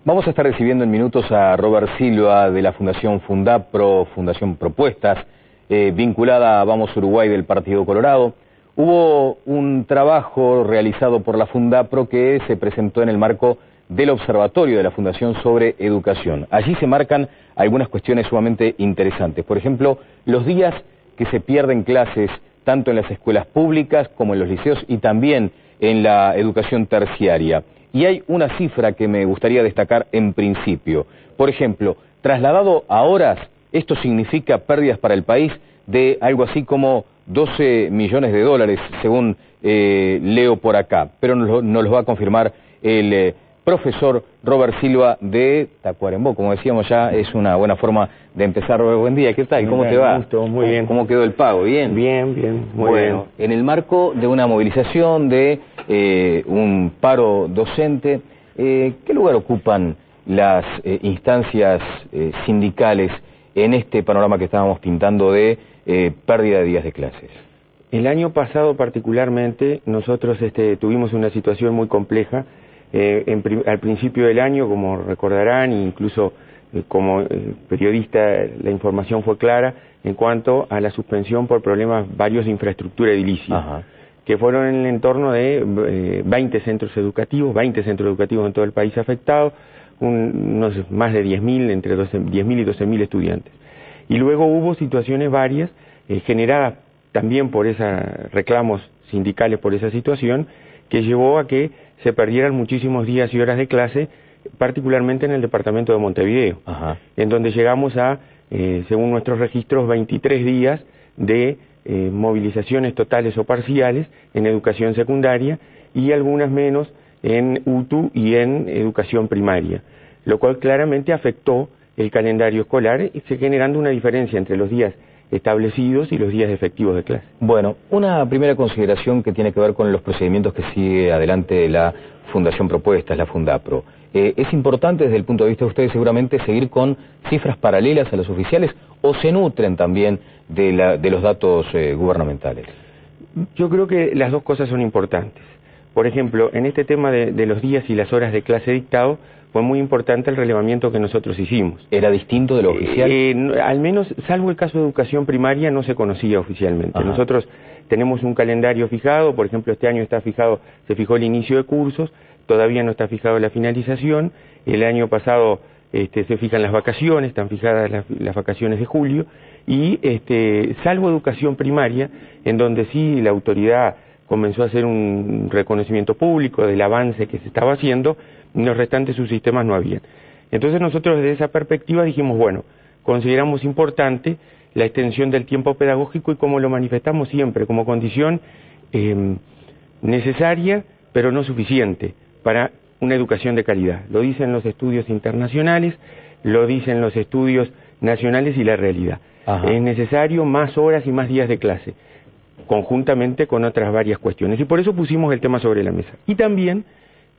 Vamos a estar recibiendo en minutos a Robert Silva de la Fundación Fundapro, Fundación Propuestas, vinculada a Vamos Uruguay del Partido Colorado. Hubo un trabajo realizado por la Fundapro que se presentó en el marco del Observatorio de la Fundación sobre Educación. Allí se marcan algunas cuestiones sumamente interesantes. Por ejemplo, los días que se pierden clases tanto en las escuelas públicas como en los liceos y también en la educación terciaria. Y hay una cifra que me gustaría destacar en principio. Por ejemplo, trasladado a horas, esto significa pérdidas para el país de algo así como 12 millones de dólares, según leo por acá. Pero nos lo va a confirmar el profesor Robert Silva de Tacuarembó. Como decíamos ya, es una buena forma de empezar. Robert, buen día. ¿Qué tal? ¿Cómo te va? Gusto, muy bien. ¿Cómo quedó el pago? ¿Bien? Bien, bien, muy bueno, bien. En el marco de una movilización, de un paro docente, ¿qué lugar ocupan las instancias sindicales en este panorama que estábamos pintando de pérdida de días de clases? El año pasado particularmente nosotros tuvimos una situación muy compleja. Al principio del año, como recordarán, incluso como periodista la información fue clara en cuanto a la suspensión por problemas varios de infraestructura edilicia, que fueron en el entorno de 20 centros educativos en todo el país afectados, unos más de 10.000, entre 10.000 y 12.000 estudiantes. Y luego hubo situaciones varias generadas también por esos reclamos sindicales por esa situación, que llevó a que se perdieran muchísimos días y horas de clase, particularmente en el departamento de Montevideo, en donde llegamos a, según nuestros registros, 23 días de movilizaciones totales o parciales en educación secundaria y algunas menos en UTU y en educación primaria, lo cual claramente afectó el calendario escolar, generando una diferencia entre los días establecidos y los días efectivos de clase. Bueno, una primera consideración que tiene que ver con los procedimientos que sigue adelante la Fundación Propuestas, la Fundapro. ¿Es importante desde el punto de vista de ustedes seguramente seguir con cifras paralelas a las oficiales o se nutren también de los datos gubernamentales? Yo creo que las dos cosas son importantes. Por ejemplo, en este tema de los días y las horas de clase dictado, fue muy importante el relevamiento que nosotros hicimos. ¿Era distinto de lo oficial? Al menos, salvo el caso de educación primaria, no se conocía oficialmente. Nosotros tenemos un calendario fijado, por ejemplo, este año se fijó el inicio de cursos, todavía no está fijado la finalización. El año pasado se fijan las vacaciones, están fijadas las vacaciones de julio, y salvo educación primaria, en donde sí la autoridad comenzó a hacer un reconocimiento público del avance que se estaba haciendo, en los restantes subsistemas no habían. Entonces nosotros desde esa perspectiva dijimos, bueno, consideramos importante la extensión del tiempo pedagógico y como lo manifestamos siempre, como condición necesaria, pero no suficiente, para una educación de calidad. Lo dicen los estudios internacionales, lo dicen los estudios nacionales y la realidad. Es necesario más horas y más días de clase, conjuntamente con otras varias cuestiones. Y por eso pusimos el tema sobre la mesa. Y también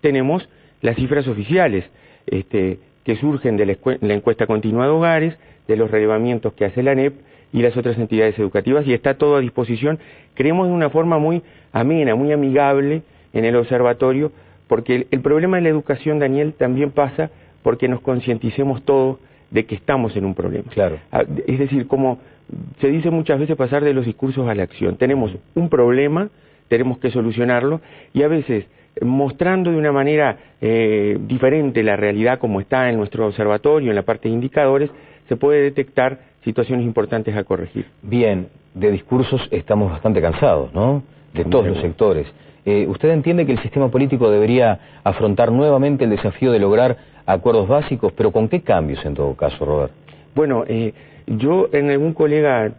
tenemos las cifras oficiales que surgen de la encuesta continua de hogares, de los relevamientos que hace la ANEP y las otras entidades educativas, y está todo a disposición, creemos de una forma muy amena, muy amigable en el observatorio, porque el problema de la educación, Daniel, también pasa porque nos concienticemos todos de que estamos en un problema. Claro. Es decir, como se dice muchas veces, pasar de los discursos a la acción. Tenemos un problema, tenemos que solucionarlo, y a veces mostrando de una manera diferente la realidad como está en nuestro observatorio, en la parte de indicadores, se puede detectar situaciones importantes a corregir. Bien, de discursos estamos bastante cansados, ¿no? De todos los sectores. ¿Usted entiende que el sistema político debería afrontar nuevamente el desafío de lograr acuerdos básicos, pero con qué cambios en todo caso, Robert? Bueno, yo en algún colega,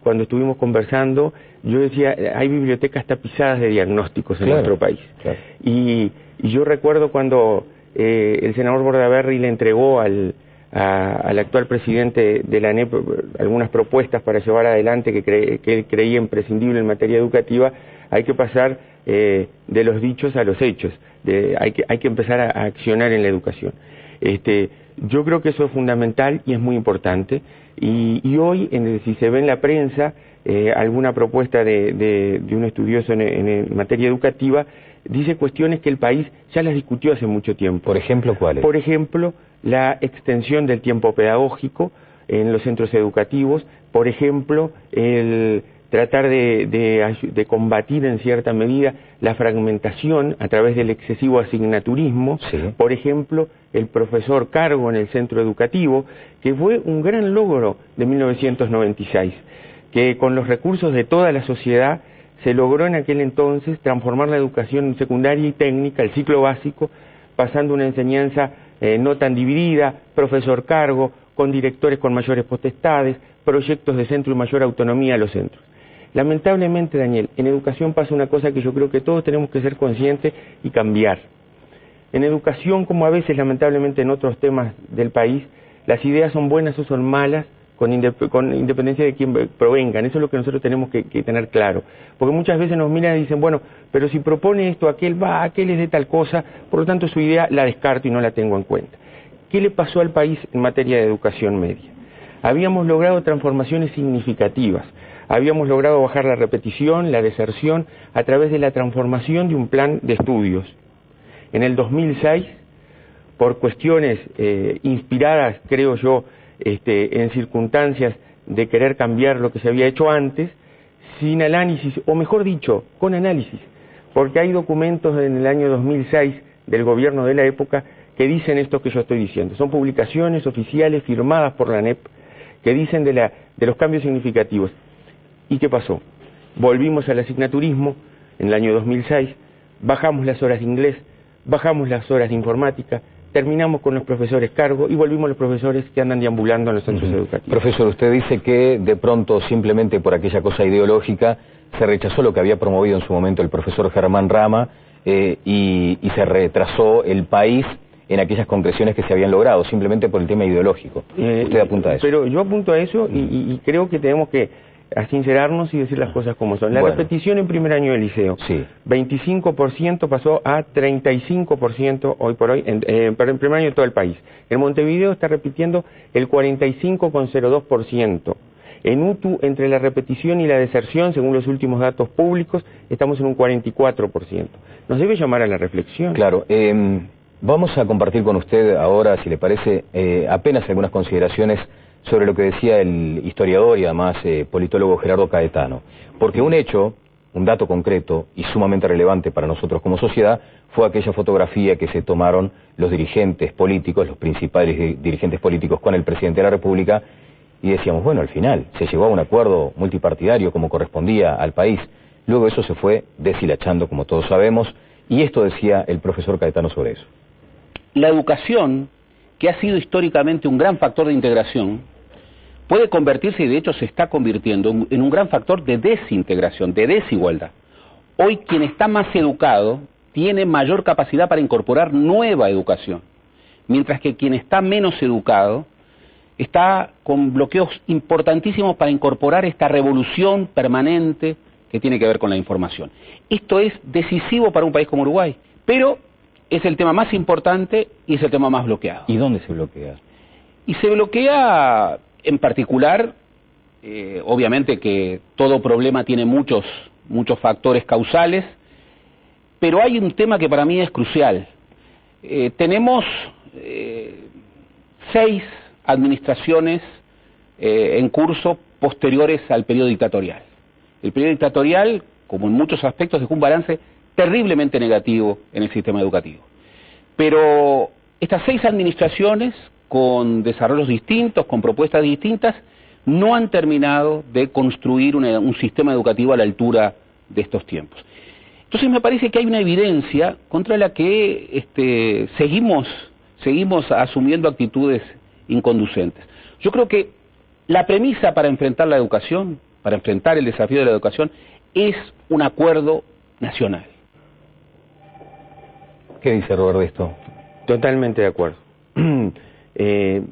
cuando estuvimos conversando, yo decía, hay bibliotecas tapizadas de diagnósticos en nuestro país. Claro. Y yo recuerdo cuando el senador Bordaberry le entregó al actual presidente de la ANEP algunas propuestas para llevar adelante que él creía imprescindible en materia educativa. Hay que pasar de los dichos a los hechos, hay que empezar a accionar en la educación. Yo creo que eso es fundamental y es muy importante, y hoy, si se ve en la prensa alguna propuesta de un estudioso en materia educativa, dice cuestiones que el país ya las discutió hace mucho tiempo. Por ejemplo, ¿cuáles? Por ejemplo, la extensión del tiempo pedagógico en los centros educativos, por ejemplo, el tratar de combatir en cierta medida la fragmentación a través del excesivo asignaturismo, sí. Por ejemplo, el profesor cargo en el centro educativo, que fue un gran logro de 1996, que con los recursos de toda la sociedad se logró en aquel entonces transformar la educación secundaria y técnica, el ciclo básico, pasando una enseñanza no tan dividida, profesor cargo, con directores con mayores potestades, proyectos de centro y mayor autonomía a los centros. Lamentablemente, Daniel, en educación pasa una cosa que yo creo que todos tenemos que ser conscientes y cambiar. En educación, como a veces lamentablemente en otros temas del país, las ideas son buenas o son malas, con independencia de quién provengan. Eso es lo que nosotros tenemos que tener claro. Porque muchas veces nos miran y dicen, bueno, pero si propone esto, aquel es de tal cosa, por lo tanto su idea la descarto y no la tengo en cuenta. ¿Qué le pasó al país en materia de educación media? Habíamos logrado transformaciones significativas. Habíamos logrado bajar la repetición, la deserción, a través de la transformación de un plan de estudios. En el 2006, por cuestiones inspiradas, creo yo, en circunstancias de querer cambiar lo que se había hecho antes, sin análisis, o mejor dicho, con análisis, porque hay documentos en el año 2006 del gobierno de la época que dicen esto que yo estoy diciendo. Son publicaciones oficiales firmadas por la ANEP que dicen de los cambios significativos. ¿Y qué pasó? Volvimos al asignaturismo en el año 2006, bajamos las horas de inglés, bajamos las horas de informática, terminamos con los profesores cargo y volvimos a los profesores que andan deambulando en los centros educativos. Profesor, usted dice que de pronto, simplemente por aquella cosa ideológica, se rechazó lo que había promovido en su momento el profesor Germán Rama y se retrasó el país en aquellas concreciones que se habían logrado, simplemente por el tema ideológico. Usted apunta a eso. Pero yo apunto a eso y creo que tenemos que a sincerarnos y decir las cosas como son. La repetición en primer año de liceo, sí. 25% pasó a 35% hoy por hoy, pero en primer año de todo el país. En Montevideo está repitiendo el 45,02%. En UTU, entre la repetición y la deserción, según los últimos datos públicos, estamos en un 44%. Nos debe llamar a la reflexión. Claro. Vamos a compartir con usted ahora, si le parece, apenas algunas consideraciones sobre lo que decía el historiador y además politólogo Gerardo Caetano. Porque un hecho, un dato concreto y sumamente relevante para nosotros como sociedad, fue aquella fotografía que se tomaron los dirigentes políticos, los principales dirigentes políticos con el presidente de la República, y decíamos, bueno, al final se llegó a un acuerdo multipartidario como correspondía al país. Luego eso se fue deshilachando, como todos sabemos, y esto decía el profesor Caetano sobre eso. La educación, que ha sido históricamente un gran factor de integración, puede convertirse, y de hecho se está convirtiendo, en un gran factor de desintegración, de desigualdad. Hoy quien está más educado tiene mayor capacidad para incorporar nueva educación, mientras que quien está menos educado está con bloqueos importantísimos para incorporar esta revolución permanente que tiene que ver con la información. Esto es decisivo para un país como Uruguay, pero es el tema más importante y es el tema más bloqueado. ¿Y dónde se bloquea? Y se bloquea en particular, obviamente que todo problema tiene muchos factores causales, pero hay un tema que para mí es crucial. Tenemos 6 administraciones en curso posteriores al periodo dictatorial. El periodo dictatorial, como en muchos aspectos, dejó un balance terriblemente negativo en el sistema educativo. Pero estas 6 administraciones, con desarrollos distintos, con propuestas distintas, no han terminado de construir un sistema educativo a la altura de estos tiempos. Entonces me parece que hay una evidencia contra la que seguimos asumiendo actitudes inconducentes. Yo creo que la premisa para enfrentar la educación, para enfrentar el desafío de la educación, es un acuerdo nacional. ¿Qué dice Robert de esto? Totalmente de acuerdo.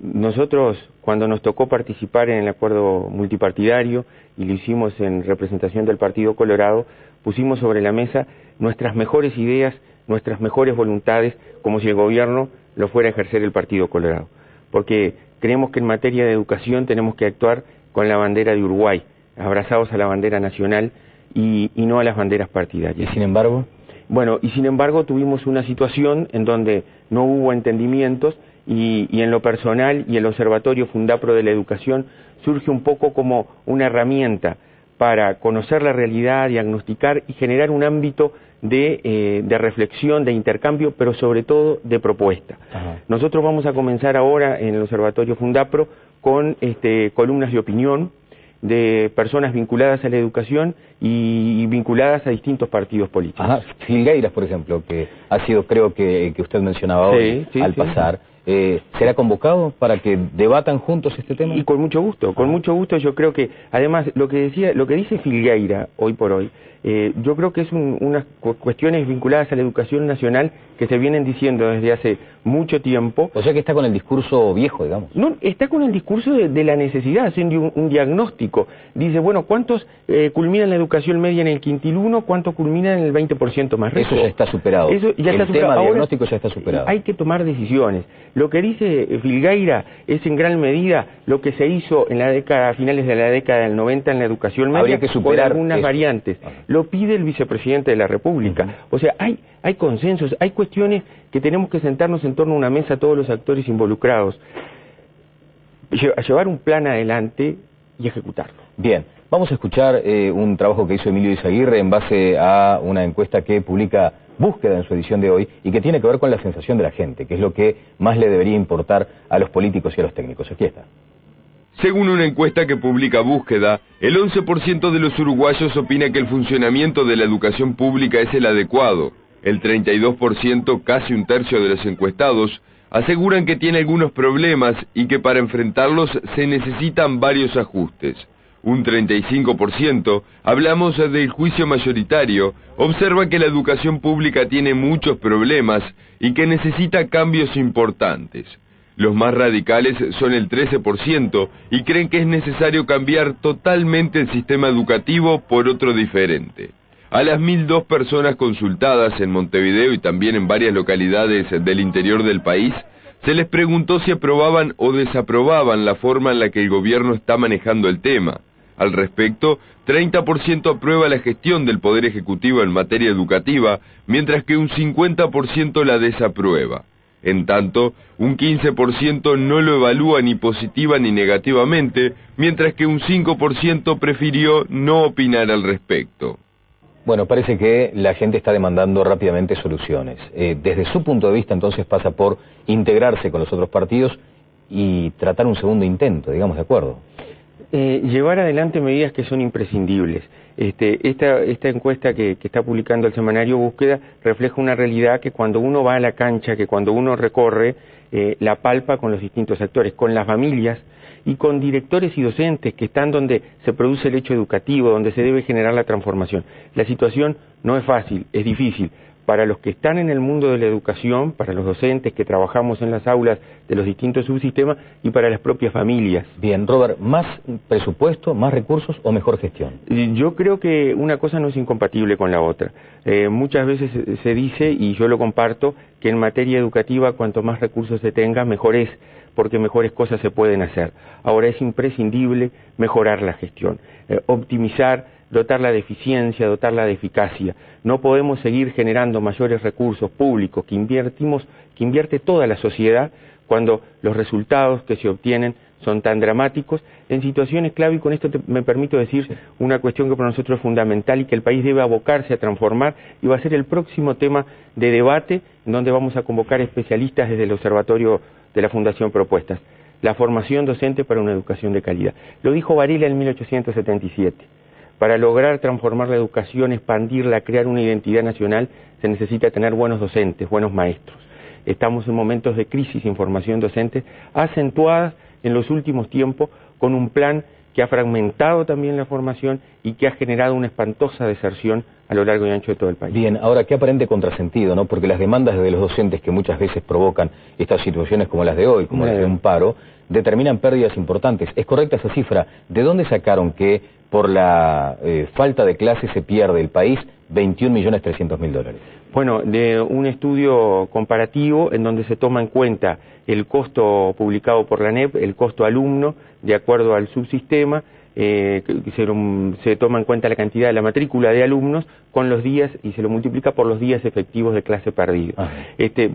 Nosotros, cuando nos tocó participar en el acuerdo multipartidario, y lo hicimos en representación del Partido Colorado, pusimos sobre la mesa nuestras mejores ideas, nuestras mejores voluntades, como si el gobierno lo fuera a ejercer el Partido Colorado. Porque creemos que en materia de educación tenemos que actuar con la bandera de Uruguay, abrazados a la bandera nacional y no a las banderas partidarias. ¿Y sin embargo? Bueno, y sin embargo tuvimos una situación en donde no hubo entendimientos y en lo personal y el Observatorio Fundapro de la Educación surge un poco como una herramienta para conocer la realidad, diagnosticar y generar un ámbito de reflexión, de intercambio, pero sobre todo de propuesta. Ajá. Nosotros vamos a comenzar ahora en el Observatorio Fundapro con columnas de opinión de personas vinculadas a la educación y vinculadas a distintos partidos políticos. Ajá. Filgueiras, por ejemplo, que ha sido, creo que usted mencionaba hoy al pasar. ¿Será convocado para que debatan juntos este tema? Y con mucho gusto, yo creo que, además, lo que dice Filgueira hoy por hoy, yo creo que es unas cuestiones vinculadas a la educación nacional que se vienen diciendo desde hace mucho tiempo. O sea que está con el discurso viejo, digamos. No, está con el discurso de la necesidad, haciendo un diagnóstico. Dice, bueno, ¿cuántos culminan la educación media en el quintil 1? ¿Cuántos culminan en el 20% más rico? Eso ya está superado. Eso ya está superado. Tema diagnóstico ya está superado. Hay que tomar decisiones. Lo que dice Filgueira es en gran medida lo que se hizo en la década, a finales de la década del 90 en la educación media. Habría que superar con algunas variantes. Lo pide el vicepresidente de la República. O sea, hay consensos, hay cuestiones que tenemos que sentarnos en torno a una mesa todos los actores involucrados, llevar un plan adelante y ejecutarlo. Bien, vamos a escuchar un trabajo que hizo Emilio Izaguirre en base a una encuesta que publica Búsqueda en su edición de hoy y que tiene que ver con la sensación de la gente, que es lo que más le debería importar a los políticos y a los técnicos. Aquí está. Según una encuesta que publica Búsqueda, el 11% de los uruguayos opina que el funcionamiento de la educación pública es el adecuado. El 32%, casi un tercio de los encuestados, aseguran que tiene algunos problemas y que para enfrentarlos se necesitan varios ajustes. Un 35%, hablamos del juicio mayoritario, observa que la educación pública tiene muchos problemas y que necesita cambios importantes. Los más radicales son el 13% y creen que es necesario cambiar totalmente el sistema educativo por otro diferente. A las 1.002 personas consultadas en Montevideo y también en varias localidades del interior del país, se les preguntó si aprobaban o desaprobaban la forma en la que el gobierno está manejando el tema. Al respecto, 30% aprueba la gestión del Poder Ejecutivo en materia educativa, mientras que un 50% la desaprueba. En tanto, un 15% no lo evalúa ni positiva ni negativamente, mientras que un 5% prefirió no opinar al respecto. Bueno, parece que la gente está demandando rápidamente soluciones. Desde su punto de vista, entonces, pasa por integrarse con los otros partidos y tratar un segundo intento, digamos, ¿de acuerdo? Llevar adelante medidas que son imprescindibles. Esta encuesta que está publicando el semanario Búsqueda refleja una realidad que cuando uno va a la cancha, que cuando uno recorre, la palpa con los distintos actores, con las familias y con directores y docentes que están donde se produce el hecho educativo, donde se debe generar la transformación. La situación no es fácil, es difícil. Para los que están en el mundo de la educación, para los docentes que trabajamos en las aulas de los distintos subsistemas y para las propias familias. Bien, Robert, ¿más presupuesto, más recursos o mejor gestión? Yo creo que una cosa no es incompatible con la otra. Muchas veces se dice, y yo lo comparto, que en materia educativa cuanto más recursos se tenga, mejor es, porque mejores cosas se pueden hacer. Ahora es imprescindible mejorar la gestión, optimizar, dotarla de eficiencia, dotarla de eficacia. No podemos seguir generando mayores recursos públicos que invierte toda la sociedad cuando los resultados que se obtienen son tan dramáticos en situaciones clave, y con esto me permito decir una cuestión que para nosotros es fundamental y que el país debe abocarse a transformar, y va a ser el próximo tema de debate en donde vamos a convocar especialistas desde el Observatorio de la Fundación Propuestas: la formación docente para una educación de calidad. Lo dijo Varela en 1877. Para lograr transformar la educación, expandirla, crear una identidad nacional, se necesita tener buenos docentes, buenos maestros. Estamos en momentos de crisis en formación docente, acentuadas en los últimos tiempos, con un plan que ha fragmentado también la formación y que ha generado una espantosa deserción a lo largo y ancho de todo el país. Bien, ahora, qué aparente contrasentido, ¿no? Porque las demandas de los docentes que muchas veces provocan estas situaciones como las de hoy, como las de un paro, determinan pérdidas importantes. ¿Es correcta esa cifra? ¿De dónde sacaron que por la falta de clases se pierde el país 21.300.000 dólares? Bueno, de un estudio comparativo en donde se toma en cuenta el costo publicado por la ANEP, el costo alumno, de acuerdo al subsistema, se toma en cuenta la cantidad de la matrícula de alumnos con los días y se lo multiplica por los días efectivos de clase perdidos.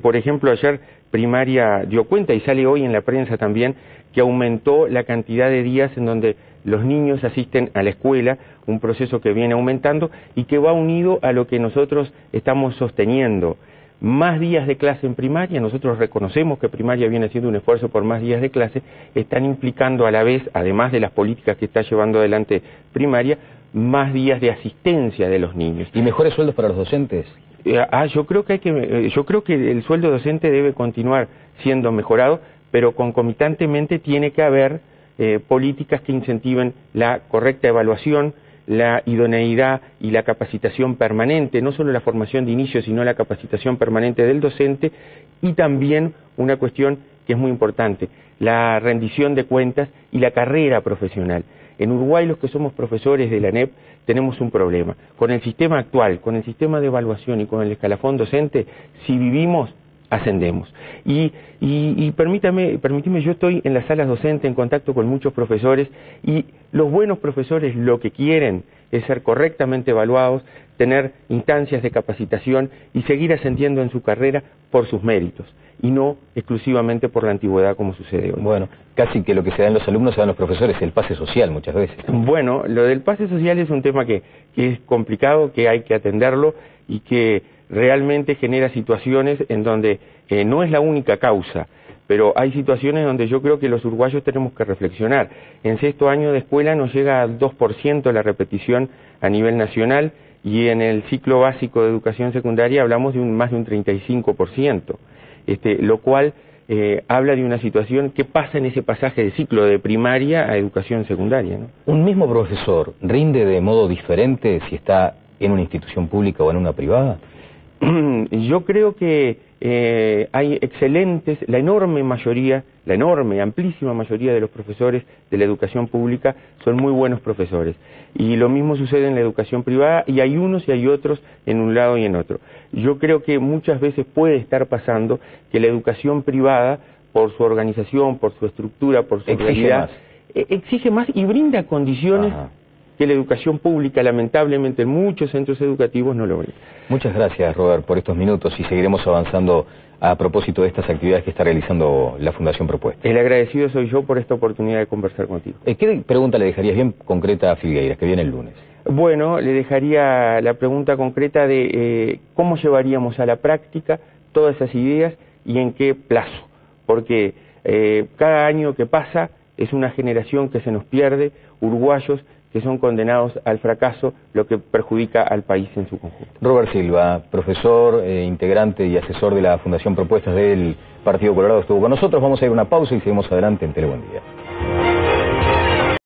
Por ejemplo, ayer primaria dio cuenta, y sale hoy en la prensa también, que aumentó la cantidad de días en donde los niños asisten a la escuela, un proceso que viene aumentando y que va unido a lo que nosotros estamos sosteniendo. Más días de clase en primaria, nosotros reconocemos que primaria viene haciendo un esfuerzo por más días de clase, están implicando a la vez, además de las políticas que está llevando adelante primaria, más días de asistencia de los niños. ¿Y mejores sueldos para los docentes? Yo creo que el sueldo docente debe continuar siendo mejorado, pero concomitantemente tiene que haber políticas que incentiven la correcta evaluación, la idoneidad y la capacitación permanente, no solo la formación de inicio, sino la capacitación permanente del docente, y también una cuestión que es muy importante, la rendición de cuentas y la carrera profesional. En Uruguay, los que somos profesores de la ANEP tenemos un problema. Con el sistema actual, con el sistema de evaluación y con el escalafón docente, si vivimos, ascendemos. Y permítame, yo estoy en las salas docentes en contacto con muchos profesores, y los buenos profesores lo que quieren es ser correctamente evaluados, tener instancias de capacitación y seguir ascendiendo en su carrera por sus méritos, y no exclusivamente por la antigüedad como sucede hoy. Bueno, casi que lo que se da en los alumnos se da en los profesores, el pase social muchas veces. Bueno, lo del pase social es un tema que es complicado, que hay que atenderlo y que realmente genera situaciones en donde no es la única causa, pero hay situaciones donde yo creo que los uruguayos tenemos que reflexionar. En sexto año de escuela nos llega al 2% la repetición a nivel nacional, y en el ciclo básico de educación secundaria hablamos de más de un 35%, lo cual habla de una situación que pasa en ese pasaje de ciclo de primaria a educación secundaria, ¿no? ¿Un mismo profesor rinde de modo diferente si está en una institución pública o en una privada? Yo creo que hay excelentes, la enorme, amplísima mayoría de los profesores de la educación pública son muy buenos profesores. Y lo mismo sucede en la educación privada, y hay unos y hay otros en un lado y en otro. Yo creo que muchas veces puede estar pasando que la educación privada, por su organización, por su estructura, por su realidad, exige más y brinda condiciones que la educación pública, lamentablemente, en muchos centros educativos no lo brinda. Muchas gracias, Robert, por estos minutos, y seguiremos avanzando a propósito de estas actividades que está realizando la Fundación Propuesta. El agradecido soy yo por esta oportunidad de conversar contigo. ¿Qué pregunta le dejarías bien concreta a Filgueiras, que viene el lunes? Bueno, le dejaría la pregunta concreta de cómo llevaríamos a la práctica todas esas ideas y en qué plazo, porque cada año que pasa es una generación que se nos pierde, uruguayos que son condenados al fracaso, lo que perjudica al país en su conjunto. Robert Silva, profesor, integrante y asesor de la Fundación Propuestas del Partido Colorado, estuvo con nosotros. Vamos a ir a una pausa y seguimos adelante en Telebuen Día.